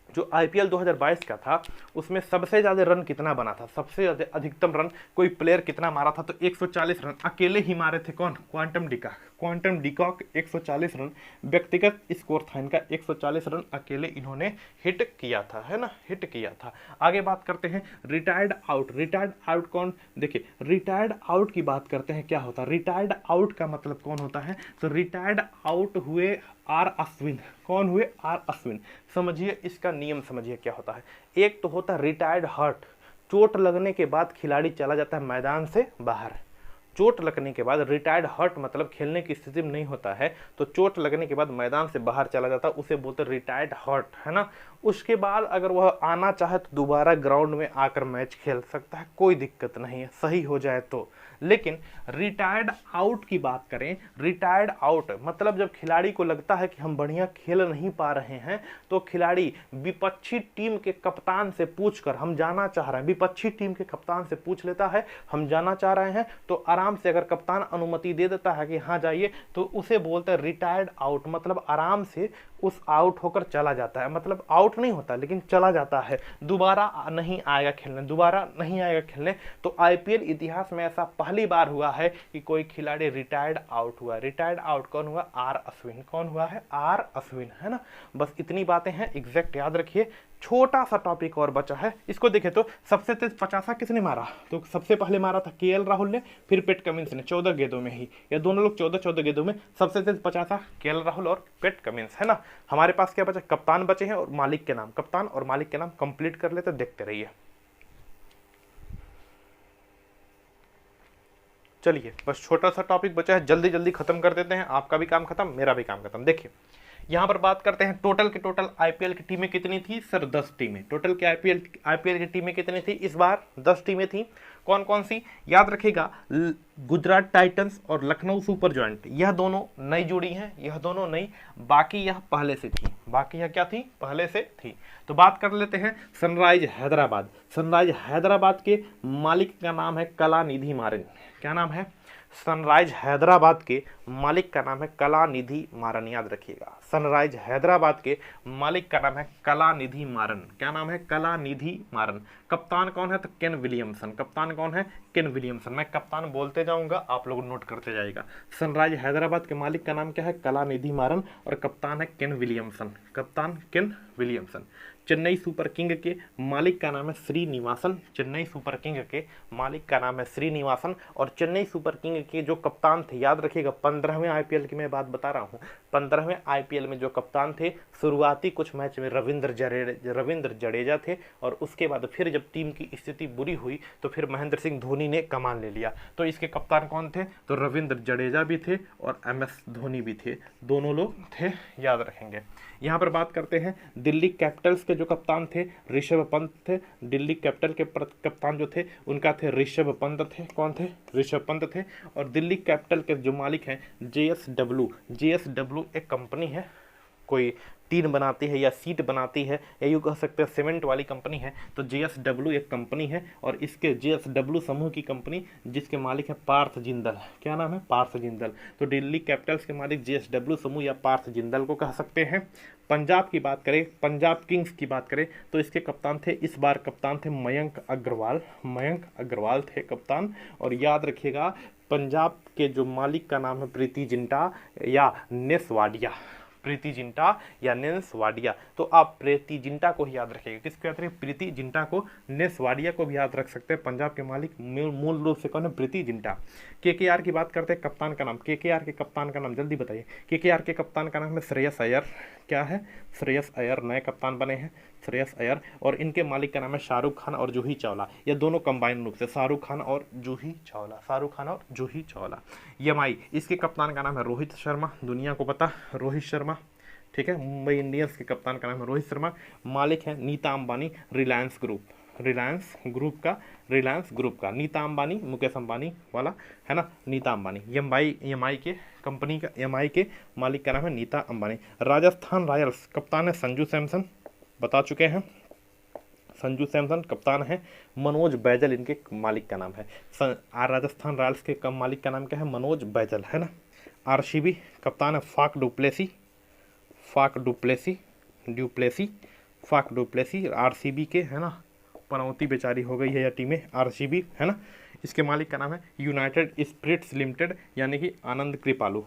जो आईपीएल 2022 का था उसमें सबसे ज्यादा रन कितना बना था? सबसे ज्यादा अधिकतम रन कोई प्लेयर कितना मारा था? तो 140 रन अकेले ही मारे थे। कौन? Quantum de Kock. Quantum de Kock 140 run, व्यक्तिगत स्कोर था इनका 140 रन, अकेले इन्होंने हिट किया था, है ना, हिट किया था। आगे बात करते हैं रिटायर्ड आउट। रिटायर्ड आउट कौन? देखिए रिटायर्ड आउट की बात करते हैं, क्या होता है रिटायर्ड आउट का मतलब? कौन होता है? तो रिटायर्ड आउट हुए आर अश्विन। कौन हुए? आर अश्विन। समझिए इसका नियम, समझिए क्या होता है। एक तो होता है रिटायर्ड हर्ट, चोट लगने के बाद खिलाड़ी चला जाता है मैदान से बाहर। चोट लगने के बाद रिटायर्ड हर्ट मतलब खेलने की स्थिति में नहीं होता है, तो चोट लगने के बाद मैदान से बाहर चला जाता है, उसे बोलते हैं रिटायर्ड हर्ट, है ना। उसके बाद अगर वह आना चाहे तो दोबारा ग्राउंड में आकर मैच खेल सकता है, कोई दिक्कत नहीं है, सही हो जाए तो। लेकिन रिटायर्ड आउट की बात करें, रिटायर्ड आउट मतलब जब खिलाड़ी को लगता है कि हम बढ़िया खेल नहीं पा रहे हैं तो खिलाड़ी विपक्षी टीम के कप्तान से पूछकर हम जाना चाह रहे हैं, विपक्षी टीम के कप्तान से पूछ लेता है हम जाना चाह रहे हैं, तो आराम से अगर कप्तान अनुमति दे देता है कि हाँ जाइए, तो उसे बोलते हैं रिटायर्ड आउट, मतलब आराम से उस आउट होकर चला जाता है, मतलब आउट नहीं होता लेकिन चला जाता है, दोबारा नहीं आएगा खेलने, दोबारा नहीं आएगा खेलने। तो आईपीएल इतिहास में ऐसा पहली बार हुआ है कि कोई खिलाड़ी रिटायर्ड आउट हुआ। रिटायर्ड आउट कौन हुआ? आर अश्विन। कौन हुआ है? आर अश्विन, है ना। बस इतनी बातें हैं, एग्जैक्ट याद रखिए। छोटा सा टॉपिक और बचा है, इसको देखें तो सबसे तेज 50 किसने मारा? तो सबसे पहले मारा था केएल राहुल ने, फिर पैट कमिंस ने 14 गेंदों में ही, या दोनों लोग 14 गेंदों में। सबसे तेज 50 केएल राहुल और पैट कमिंस, है ना। हमारे पास क्या बचा? कप्तान बचे हैं और मालिक के नाम। कप्तान और मालिक के नाम कंप्लीट कर लेते, देखते रहिए। चलिए बस छोटा सा टॉपिक बचा है, जल्दी जल्दी खत्म कर देते हैं, आपका भी काम खत्म, मेरा भी काम खत्म। देखिए यहां पर बात करते हैं टोटल के टोटल आईपीएल की टीमें कितनी थी सर? 10 टीमें। टोटल के आईपीएल की टीमें कितनी थी इस बार? 10 टीमें थी। कौन कौन सी? याद रखिएगा, गुजरात टाइटंस और लखनऊ सुपर जॉइंट, यह दोनों नई जुड़ी हैं, यह दोनों नई, बाकी यह पहले से थी, बाकी यह क्या थी? पहले से थी। तो बात कर लेते हैं सनराइज हैदराबाद। सनराइज हैदराबाद के मालिक का नाम है कलानिधि मारन। क्या नाम है? सनराइज हैदराबाद के मालिक का नाम है कलानिधि मारन, याद रखिएगा। सनराइज हैदराबाद के मालिक का नाम है कलानिधि मारन। क्या नाम है? कलानिधि मारन। कप्तान कौन है? तो केन विलियमसन। कप्तान कौन है? Kane Williamson. मैं कप्तान बोलते जाऊंगा, आप लोग नोट करते जाइएगा। सनराइज हैदराबाद के मालिक का नाम क्या है? कलानिधि मारन, और कप्तान है केन विलियमसन। कप्तान Kane Williamson. Chennai super king के मालिक का नाम है श्रीनिवासन। चेन्नई सुपर किंग के मालिक का नाम है श्रीनिवासन। और चेन्नई सुपर किंग के जो कप्तान थे, याद रखिएगा, 15वें आईपीएल की मैं बात बता रहा हूँ, 15वें आईपीएल में जो कप्तान थे, शुरुआती कुछ मैच में रविंद्र जडेजा थे, और उसके बाद फिर जब टीम की स्थिति बुरी हुई तो फिर महेंद्र सिंह धोनी ने कमान ले लिया। तो इसके कप्तान कौन थे? तो रविंद्र जडेजा भी थे और एमएस धोनी भी थे, दोनों लोग थे, याद रखेंगे। यहाँ पर बात करते हैं दिल्ली कैपिटल्स के जो कप्तान थे ऋषभ पंत थे। दिल्ली कैपिटल के कप्तान जो थे उनका थे ऋषभ पंत थे। कौन थे? ऋषभ पंत थे। और दिल्ली कैपिटल के जो मालिक हैं जेएसडब्ल्यू। जेएसडब्ल्यू एक कंपनी है, कोई टीन बनाती है या सीट बनाती है, या यूँ कह सकते हैं सीमेंट वाली कंपनी है। तो जेएसडब्ल्यू एक कंपनी है, और इसके जेएसडब्ल्यू समूह की कंपनी जिसके मालिक है पार्थ जिंदल। क्या नाम है? पार्थ जिंदल। तो दिल्ली कैपिटल्स के मालिक जेएसडब्ल्यू समूह या पार्थ जिंदल को कह सकते हैं। पंजाब की बात करें, पंजाब किंग्स की बात करें, तो इसके कप्तान थे, इस बार कप्तान थे मयंक अग्रवाल। मयंक अग्रवाल थे कप्तान। और याद रखिएगा, पंजाब के जो मालिक का नाम है प्रीति जिंटा या नेस वाडिया। प्रीति जिंटा या नेस वाडिया। तो आप प्रीति जिंटा को ही याद रखिएगा। किसको याद रखिए? प्रीति जिंटा को। नेस वाडिया को भी याद रख सकते हैं। पंजाब के मालिक मूल रूप से कौन है? प्रीति जिंटा। केकेआर की बात करते हैं, कप्तान का नाम, केकेआर के कप्तान का नाम जल्दी बताइए। केकेआर के कप्तान का नाम है श्रेयस अय्यर। क्या है? श्रेयस अय्यर नए कप्तान बने हैं, श्रेयस अय्यर। और इनके मालिक का नाम है शाहरुख खान और जूही चावला। ये दोनों कंबाइन रूप से, शाहरुख खान और जूही चावला, शाहरुख खान और जूही चावला। एमआई, इसके कप्तान का नाम है रोहित शर्मा। दुनिया को पता, रोहित शर्मा, ठीक है। मुंबई इंडियंस के कप्तान का नाम है रोहित शर्मा। मालिक है नीता अंबानी, रिलायंस ग्रुप। रिलायंस ग्रुप का नीता अंबानी, मुकेश अंबानी वाला, है ना, नीता अंबानी। एमआई के कंपनी का, एमआई के मालिक का नाम है नीता अंबानी। राजस्थान रॉयल्स कप्तान है संजू सैमसन, बता चुके हैं। संजू सैमसन कप्तान है। मनोज बैजल इनके मालिक का नाम है। राजस्थान रॉयल्स के मालिक का नाम क्या है? मनोज बैजल, है ना। आरसीबी कप्तान है फाफ डुप्लेसी आरसीबी के, है ना। पनौती बेचारी हो गई है यह टीमें, आरसीबी, है ना। इसके मालिक का नाम है यूनाइटेड स्पिरिट्स लिमिटेड, यानी कि आनंद कृपालू।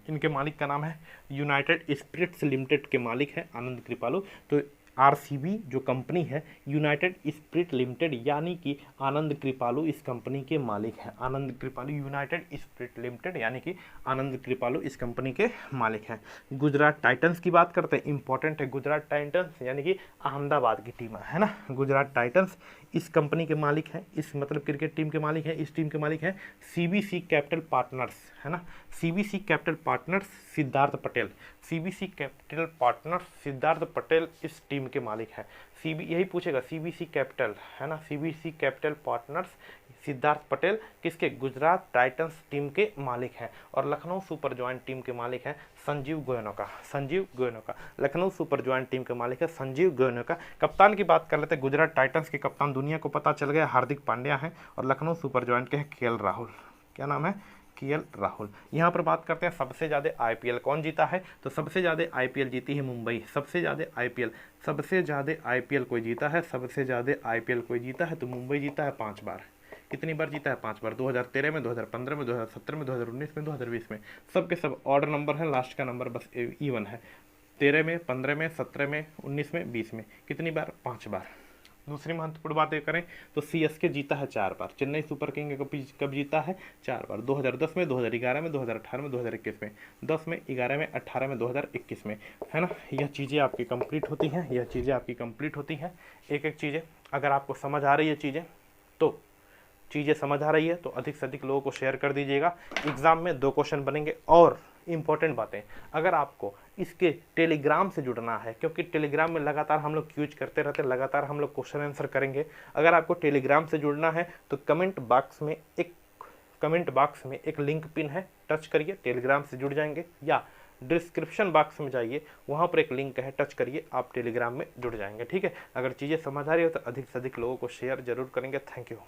इनके मालिक का नाम है यूनाइटेड स्पिरिट्स लिमिटेड के मालिक है आनंद कृपालू। तो आरसीबी जो कंपनी है यूनाइटेड स्पिरिट लिमिटेड, यानी कि आनंद कृपालू इस कंपनी के मालिक हैं। आनंद कृपालू, यूनाइटेड स्पिरिट लिमिटेड, यानी कि आनंद कृपालू इस कंपनी के मालिक हैं। गुजरात टाइटंस की बात करते हैं, इंपॉर्टेंट है गुजरात टाइटंस, यानी कि अहमदाबाद की टीम है ना। गुजरात टाइटंस इस कंपनी के मालिक हैं, इस मतलब क्रिकेट टीम के मालिक हैं, इस टीम के मालिक हैं सीबीसी कैपिटल पार्टनर्स, है ना। CBC capital partners Siddharth Patel, CBC capital partners Siddharth Patel इस टीम के मालिक हैं। यही पूछेगा सीबीसी कैपिटल, है ना, CBC capital partners Siddharth Patel किसके, गुजरात टाइटंस टीम के मालिक हैं। और लखनऊ सुपर जॉइंट टीम के मालिक हैं Sanjeev Goenka, Sanjeev Goenka, Lucknow super joint team के मालिक है संजीव गोयनका। कप्तान की बात कर लेते हैं, गुजरात टाइटंस के कप्तान दुनिया को पता चल गया हार्दिक पांड्या हैं, और लखनऊ सुपर जॉइंट के हैं केएल राहुल। क्या नाम है, केएल राहुल। यहाँ पर बात करते हैं सबसे ज़्यादा आईपीएल कौन जीता है, तो सबसे ज़्यादा आईपीएल जीती है मुंबई, सबसे ज़्यादा आईपीएल कोई जीता है, सबसे ज़्यादा आईपीएल कोई जीता है तो मुंबई जीता है 5 बार। कितनी बार जीता है, 5 बार, 2013 में, 2015 में, 2017 में, 2019 में, 2020 में। सब के सब ऑर्डर नंबर है, लास्ट का नंबर बस इवन है। 13 में, 15 में, 17 में, 19 में, 20 में, कितनी बार, 5 बार। दूसरी महत्वपूर्ण बातें करें तो सीएसके जीता है 4 बार, चेन्नई सुपर किंग कब जीता है, 4 बार, 2010 में, 2011 में, 2018 में, 2021 में, 10 में, 11 में, 18 में, 2021 में, है ना। यह चीज़ें आपकी कंप्लीट होती हैं, यह चीज़ें आपकी कंप्लीट होती हैं। एक एक चीज़ें अगर आपको समझ आ रही है चीज़ें समझ आ रही है तो अधिक से अधिक लोगों को शेयर कर दीजिएगा। एग्जाम में 2 क्वेश्चन बनेंगे। और इम्पॉर्टेंट बातें, अगर आपको इसके टेलीग्राम से जुड़ना है, क्योंकि टेलीग्राम में लगातार हम लोग क्यूज करते रहते हैं, लगातार हम लोग क्वेश्चन आंसर करेंगे। अगर आपको टेलीग्राम से जुड़ना है तो कमेंट बॉक्स में एक लिंक पिन है, टच करिए, टेलीग्राम से जुड़ जाएंगे। या डिस्क्रिप्शन बॉक्स में जाइए, वहाँ पर एक लिंक है, टच करिए, आप टेलीग्राम में जुड़ जाएंगे। ठीक है, अगर चीज़ें समझ आ रही हो तो अधिक से अधिक लोगों को शेयर जरूर करेंगे। Thank you.